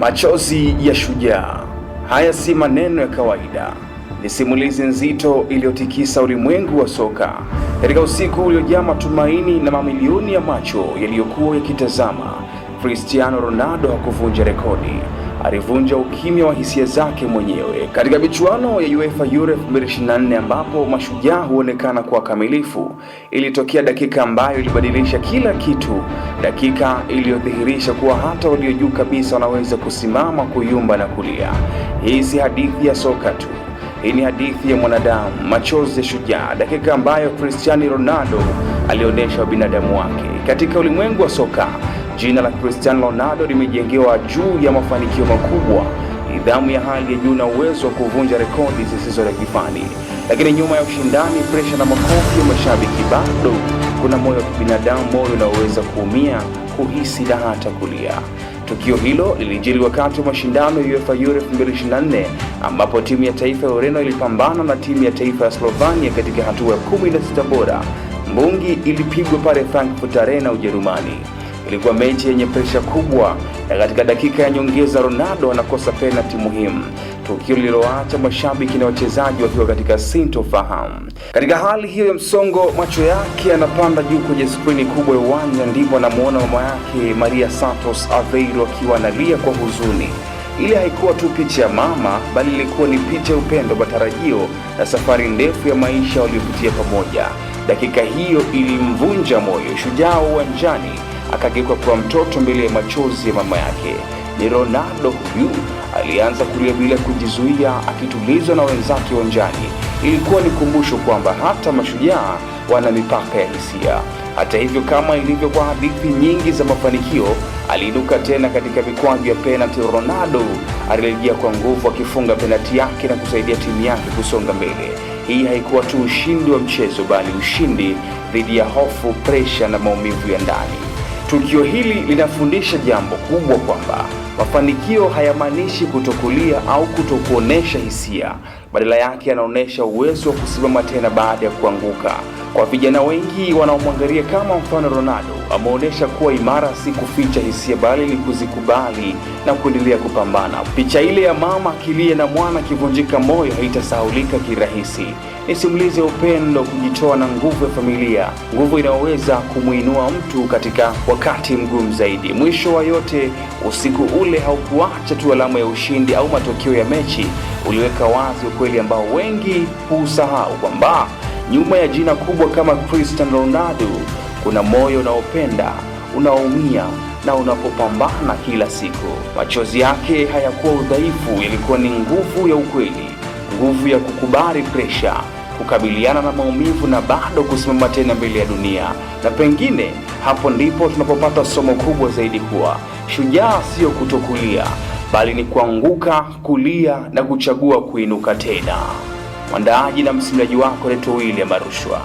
Machozi ya shujaa. Haya si maneno ya kawaida, ni simulizi nzito iliyotikisa ulimwengu wa soka. Katika usiku uliojaa matumaini na mamilioni ya macho yaliyokuwa yakitazama, Cristiano Ronaldo hakuvunja rekodi, alivunja ukimya wa hisia zake mwenyewe katika michuano ya UEFA Euro 2024 ambapo mashujaa huonekana kwa kamilifu. Ilitokea dakika ambayo ilibadilisha kila kitu, dakika iliyodhihirisha kuwa hata walio juu kabisa wanaweza kusimama, kuyumba na kulia. Hii si hadithi ya soka tu, hii ni hadithi ya mwanadamu. Machozi ya shujaa, dakika ambayo Cristiano Ronaldo alionyesha binadamu wake katika ulimwengu wa soka. Jina la Cristiano Ronaldo limejengewa juu ya mafanikio makubwa, nidhamu ya hali ya juu na uwezo wa kuvunja rekodi zisizo na kifani. Lakini nyuma ya ushindani, presha na makofi ya mashabiki, bado kuna moyo wa kibinadamu, moyo unaoweza kuumia, kuhisi na hata kulia. Tukio hilo lilijiri wakati wa mashindano ya UEFA Euro 2024 ambapo timu ya taifa ya Ureno ilipambana na timu ya taifa ya Slovenia katika hatua ya 16 bora. Mbungi ilipigwa pale Frankfurt Arena, Ujerumani. Ilikuwa mechi yenye presha kubwa, na katika dakika ya nyongeza Ronaldo anakosa penalti muhimu, tukio lililoacha mashabiki na wachezaji wakiwa katika sintofahamu. Katika hali hiyo ya msongo, macho yake yanapanda juu kwenye skrini kubwa ya uwanja, ndipo anamuona mama yake Maria Santos Aveiro akiwa analia kwa huzuni. Ile haikuwa tu picha ya mama, bali ilikuwa ni picha ya upendo, matarajio na safari ndefu ya maisha waliopitia pamoja. Dakika hiyo ilimvunja moyo shujaa uwanjani, akageuka kwa mtoto mbele ya machozi ya mama yake. Ni Ronaldo huyu alianza kulia bila kujizuia, akitulizwa na wenzake uwanjani. Ilikuwa ni kumbusho kwamba hata mashujaa wana mipaka ya hisia. Hata hivyo, kama ilivyo kwa hadithi nyingi za mafanikio, aliinuka tena katika mikwaju ya penalti. Ronaldo alirejea kwa nguvu, akifunga penalti yake na kusaidia timu yake kusonga mbele. Hii haikuwa tu ushindi wa mchezo, bali ushindi dhidi ya hofu, presha na maumivu ya ndani. Tukio hili linafundisha jambo kubwa, kwamba mafanikio hayamaanishi kutokulia au kutokuonesha hisia. Badala yake yanaonesha uwezo wa kusimama tena baada ya kuanguka. Kwa vijana wengi wanaomwangalia kama mfano, Ronaldo ameonesha kuwa imara si kuficha hisia, bali ni kuzikubali na kuendelea kupambana. Picha ile ya mama akilia na mwana akivunjika moyo haitasahaulika kirahisi. Ni simulizi ya upendo, kujitoa na nguvu ya familia, nguvu inayoweza kumuinua mtu katika wakati mgumu zaidi. Mwisho wa yote, usiku ule haukuacha tu alama ya ushindi au matokeo ya mechi. Uliweka wazi ukweli ambao wengi husahau, kwamba nyuma ya jina kubwa kama Cristiano Ronaldo kuna moyo unaopenda, unaumia na unapopambana kila siku. Machozi yake hayakuwa udhaifu, yalikuwa ni nguvu ya ukweli, nguvu ya kukubali presha, kukabiliana na maumivu na bado kusimama tena mbele ya dunia. Na pengine hapo ndipo tunapopata somo kubwa zaidi, kuwa shujaa sio kutokulia, bali ni kuanguka, kulia na kuchagua kuinuka tena. Mwandaaji na msimuliaji wako Leto William Marushwa.